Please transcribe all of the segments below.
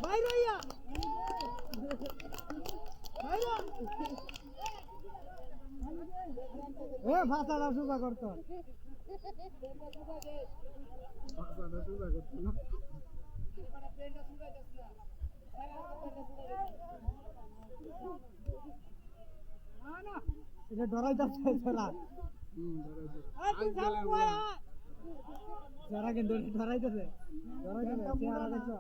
বাইরইয়া বাইরা এ ভাষাটা সুজা করতো ভাষাটা সুজা করতো না এটা ডরাই যাচ্ছে যারা যারা কিন্তু ডরাইতেছে চেহারা দেখছো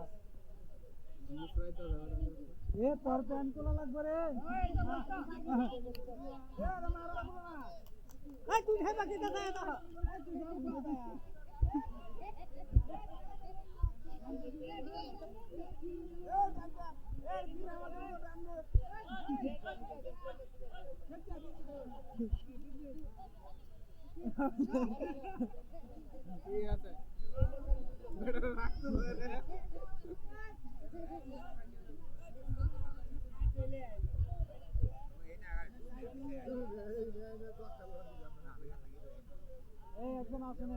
এ তোর প্যান্ট তোলা লাগবে রে তুই হেবা কি দাদা ঠিক আছে একজন আসেন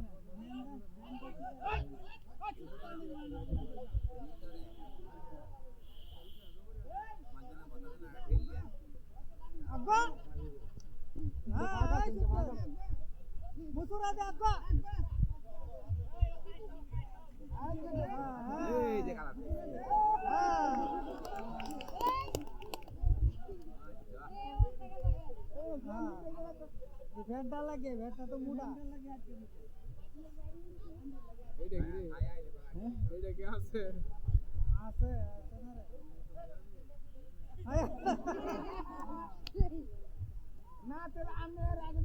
আব্বা মুসুরা দে আব্বা এই যে কালা ভেটটা লাগে ভেটটা তো মুড়া এইটা কি এইটা কি আছে আছে না রে না তাহলে আমি আগে